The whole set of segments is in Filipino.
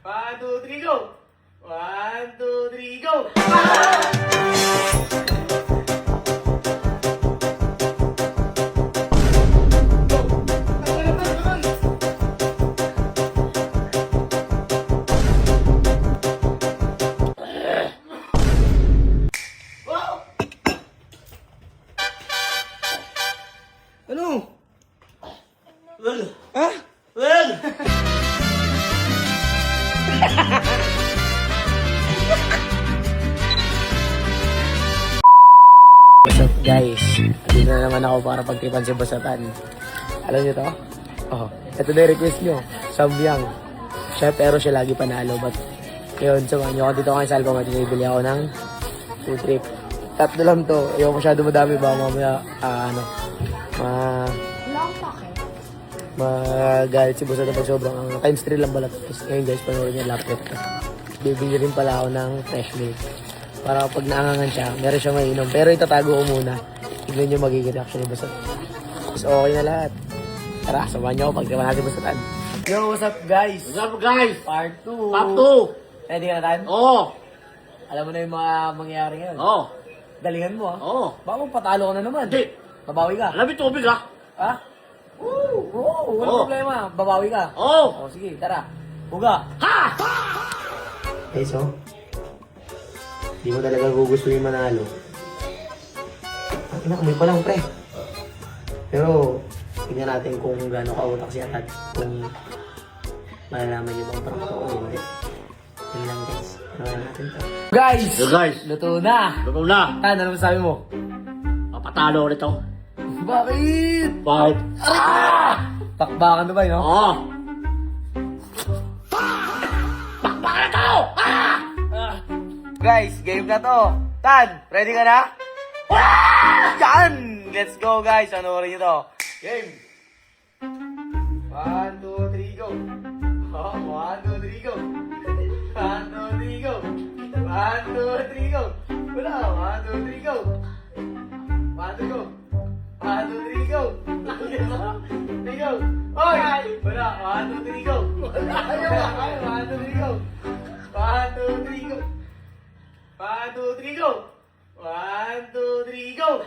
1, 2, 3, go! 1, 2, 3, go! Ano? Well, Ha? well. What's up guys? Dito na naman ako para pagtripan si Basatan. Alam niyo to? Oh, ito na yung request nyo. Samyang. Siya pero siya lagi panalo. But yun, samahan nyo ako dito ngayon sa album at bibili ako ng food trip. Tatlo lang to. Ayaw masyado madami ba mamaya magalit si Basatan pag sobrang times 3 lang balat. Ngayon guys, panoorin niya laptop ko. Bibili rin pala ako ng fresh milk. Para pag naangangan siya, meron siyang mainom. Pero itatago ko muna. Tignan niyo magiging reaction ni Basatan. So okay na lahat. Tara, samahan niyo ako pagtripan natin Basatan. Yo, what's up guys? What's up, guys? Part 2. Part 2. Ready ka na tayo? Oo. Alam mo na yung mga mangyayari ngayon. Oo. Galingan mo ha? Oo. Baka patalo ka na naman. Hindi. Babawi ka. Alam yung tubig, ha? Ha? Oo, walang Oo. problema. Babawi ka. Oo. O sige, tara. Huga. Ha! Okay, so? Hindi mo talaga gugustuhin manalo. Ang inakamay pa lang, pre. Pero, tingnan natin kung gaano kautak si Atad. Kung malalaman niyo bang parang ako o hindi. Yun lang, guys. Ano natin to? Guys! Yo, guys. Luto na! Luto na. Tan, ano masabi mo? Papatalo ulit ako. Bakit? Bakit? Takbakan na ba yun, no? Oo. Bakit ito? Guys, game na to. Tan, ready ka na? Yan! Let's go, guys. Ano rin ito? Game. 1, 2, 3, go. Oh, 1, 2, 3, go. 1, 2, 3, go. 1, 2, 3, go. Wala. 1, 2, 3, go. 1, 2, go. 1, 2, 3, go. 3, go. Oy! Wala. 1, 2, 3, go. Wala. 1, 2, 3, go. 1, 2, 3, go. 1, 2, 3, go! 1, 2, 3, go!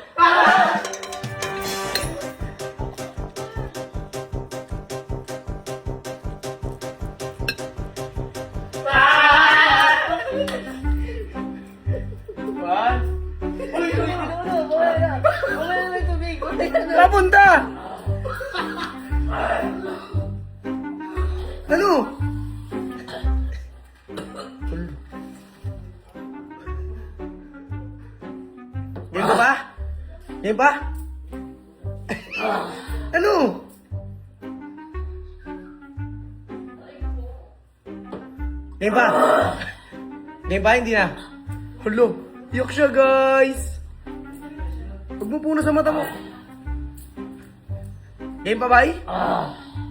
One. Uy, wala na may tubig. Papunta! Ano? Game ka ba? Game ba? Ano? Game ba? Game ba? Hindi na. Hulo. Yok siya, guys. Huwag mo puna sa mata mo. Game pa, bay?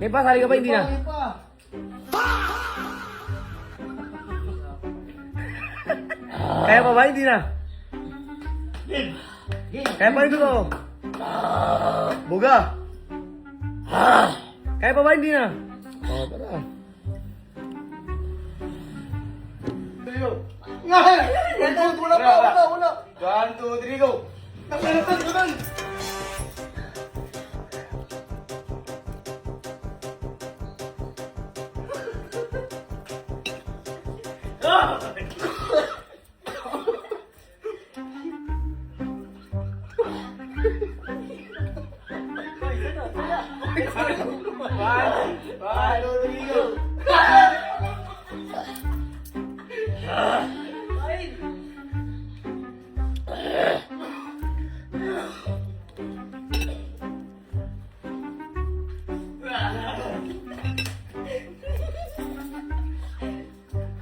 Game pa? Sali ka ba? Hindi na. Kaya pa ba? Hindi na. Kaya pa rin ko. Buga. Kaya pa ba? Hindi na. Oh, tara. Tuyo. Wala. 1, 2, 3, go. Tagal.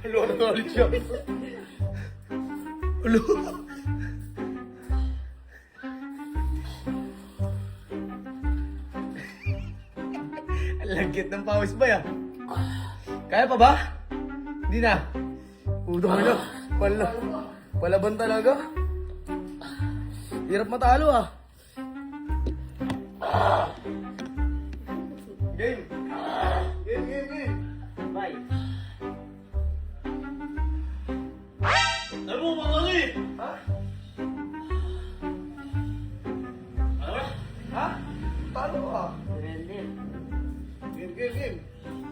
Hello, ano ulit siya? Hello? Ang lagkit ng pawis ba ya? Kaya pa ba? Hindi na. Udo na. Palaban talaga. Hirap matalo ah. Game. Bye.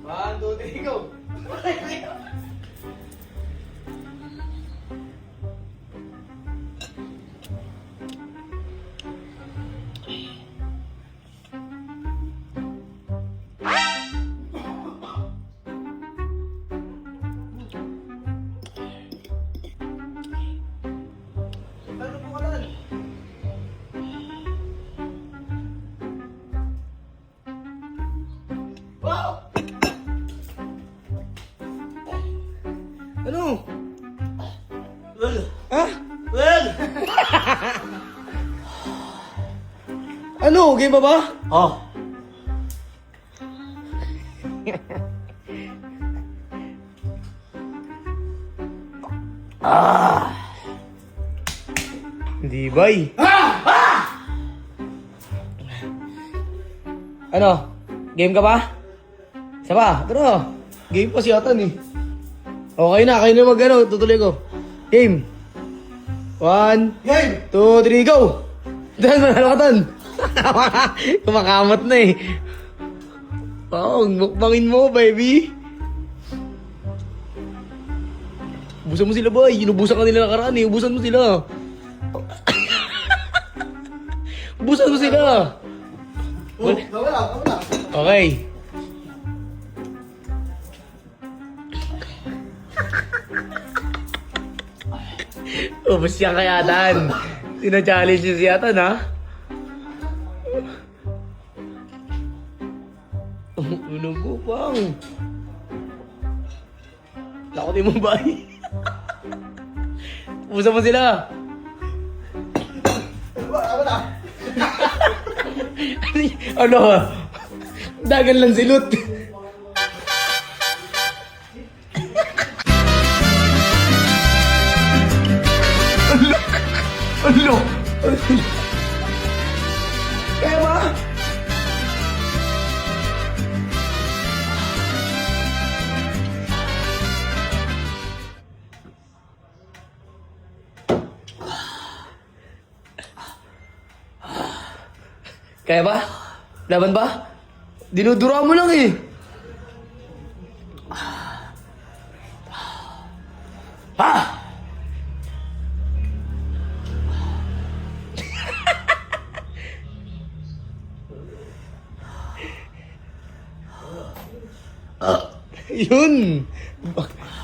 1, 2, 3, go! Ano po ka lang? Wow! Ano? Ha? Ano? Game pa ba? Oh. Hindi bay. Ano? Game ka ba? Isa pa? Tara. Game pa si Atan eh. Okay na, kayo na mag tutuloy ko. Game. 1, Game! 2, 3, go! Dan, manalo ka tan. Kumakamot na eh. Oo, mukbangin mo, baby. Ubusan mo sila, boy. Inubusan ka nila nakaraan eh. Ubusan mo sila. Ubusan mo sila. Oh, wala. Okay. Ubus siya kaya, Dan. Tina-challenge niya si Atan, ha? Ano po, pang? Lakotin mo ba? Ubusan mo sila. Ano? Dagan lang silot. Ano? Kaya ba? Kaya ba? Laban ba? Dinudura mo lang eh. Ha? Yun.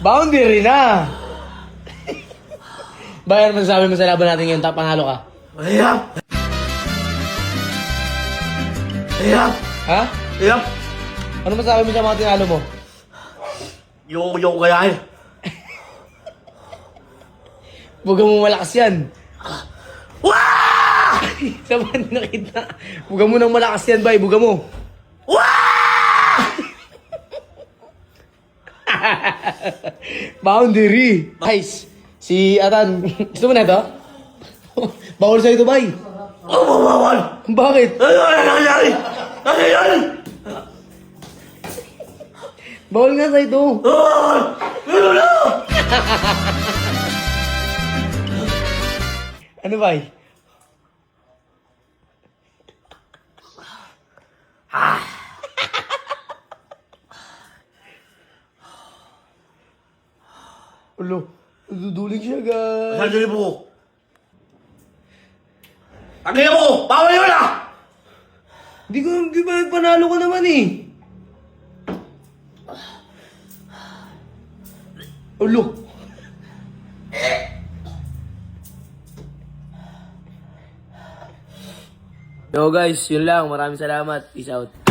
Boundary na. Bayan, masasabi mo sa laban natin ngayon, panalo ka. Ayap! Ayap! Ha? Ayap! Ano masasabi mo sa mga tinalo mo? Yung kaya eh. Buga mo malakas yan. Wah! Sa mga nakita. Buga mo ng malakas yan, bay. Buga mo. Wah! Boundary. Guys, si Atan, gusto mo na ito? Bawal sa'yo ito, bay. Oh, bawal! Bakit? Ano nangyayari? Ano yan? Bawal nga sa'yo ito. Bawal! Ano na? Ano, bay? Ulo, duduling siya, guys. Sandali po. Tagay mo! Bawal yun ah! Di ba panalo ka naman eh. Ulo. Yo guys, yun lang. Maraming salamat. Peace out.